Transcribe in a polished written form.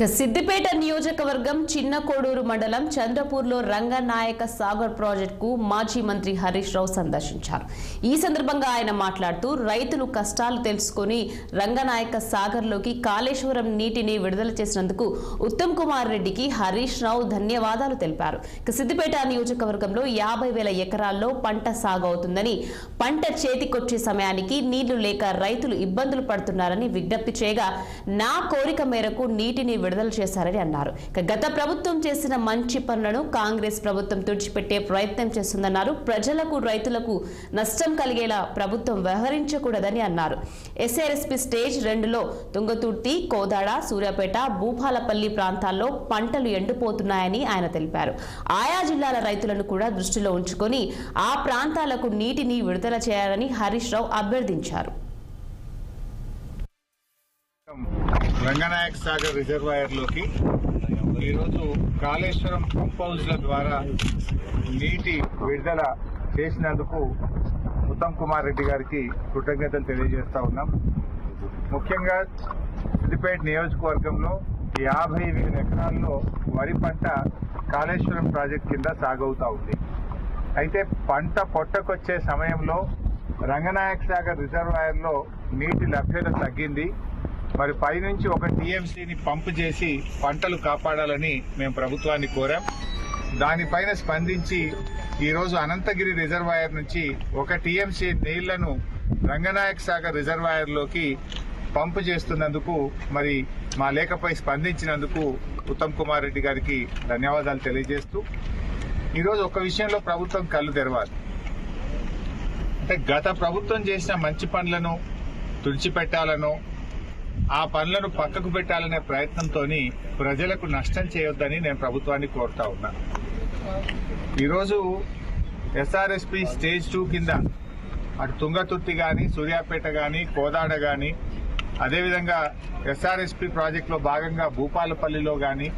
సిద్దిపేట నియోజకవర్గం చిన్న కోడూరు మండలం చంద్రపూర్లో రంగనాయక సాగర్ ప్రాజెక్టుకు మాజీ మంత్రి హరీష్ రావు సందర్శించారు. ఈ సందర్భంగా ఆయన మాట్లాడుతూ రైతులు కష్టాలు తెలుసుకుని రంగనాయక సాగర్లోకి కాళేశ్వరం నీటిని విడుదల చేసినందుకు ఉత్తమ్ కుమార్ రెడ్డికి హరీష్ రావు ధన్యవాదాలు తెలిపారు. సిద్దిపేట నియోజకవర్గంలో 50,000 ఎకరాల్లో పంట సాగు అవుతుందని, పంట చేతికొచ్చే సమయానికి నీళ్లు లేక రైతులు ఇబ్బందులు పడుతున్నారని విజ్ఞప్తి చేయగా నా కోరిక మేరకు నీటిని విడుదల చేశారని అన్నారు. గత ప్రభుత్వం చేసిన మంచి పనులను కాంగ్రెస్ ప్రభుత్వం తుడిచిపెట్టే ప్రయత్నం చేస్తుందన్నారు. ప్రజలకు రైతులకు నష్టం కలిగేలా ప్రభుత్వం వ్యవహరించకూడదని అన్నారు. ఎస్ఆర్ఎస్పీ స్టేజ్ 2లో తుంగతుర్తి, కోదాడ, సూర్యాపేట, భూపాలపల్లి ప్రాంతాల్లో పంటలు ఎండిపోతున్నాయని ఆయన తెలిపారు. ఆయా జిల్లాల రైతులను కూడా దృష్టిలో ఉంచుకొని ఆ ప్రాంతాలకు నీటిని విడుదల చేయాలని హరీష్ రావు అభ్యర్థించారు. రంగనాయక సాగర్ రిజర్వాయర్లోకి ఈరోజు కాళేశ్వరం పంప్ హౌస్ల ద్వారా నీటి విడుదల చేసినందుకు ఉత్తమ్ కుమార్ రెడ్డి గారికి కృతజ్ఞతలు తెలియజేస్తా ఉన్నాం. ముఖ్యంగా సిద్దిపేట నియోజకవర్గంలో 50,000 ఎకరాల్లో వరి పంట కాళేశ్వరం ప్రాజెక్ట్ కింద సాగవుతా ఉంది. అయితే పంట పొట్టకొచ్చే సమయంలో రంగనాయక సాగర్ రిజర్వాయర్లో నీటి లభ్యత తగ్గింది. మరి పైనుంచి 1 టీఎంసీని పంపు చేసి పంటలు కాపాడాలని మేము ప్రభుత్వాన్ని కోరాం. దానిపైన స్పందించి ఈరోజు అనంతగిరి రిజర్వాయర్ నుంచి 1 టీఎంసీ నీళ్లను రంగనాయక సాగర్ రిజర్వాయర్లోకి పంపు చేస్తున్నందుకు, మరి మా లేఖపై స్పందించినందుకు ఉత్తమ్ కుమార్ రెడ్డి గారికి ధన్యవాదాలు తెలియజేస్తూ, ఈరోజు ఒక విషయంలో ప్రభుత్వం కళ్ళు తెరవాలి. అంటే గత ప్రభుత్వం చేసిన మంచి పనులను తుడిచిపెట్టాలనో, ఆ పనులను పక్కకు పెట్టాలనే ప్రయత్నంతో ప్రజలకు నష్టం చేయొద్దని నేను ప్రభుత్వాన్ని కోరుతా ఉన్నా. ఈరోజు ఎస్ఆర్ఎస్పీ స్టేజ్ 2 కింద అటు తుంగతుర్తి కానీ, సూర్యాపేట కానీ, కోదాడ కానీ, అదేవిధంగా ఎస్ఆర్ఎస్పీ ప్రాజెక్టులో భాగంగా భూపాలపల్లిలో కానీ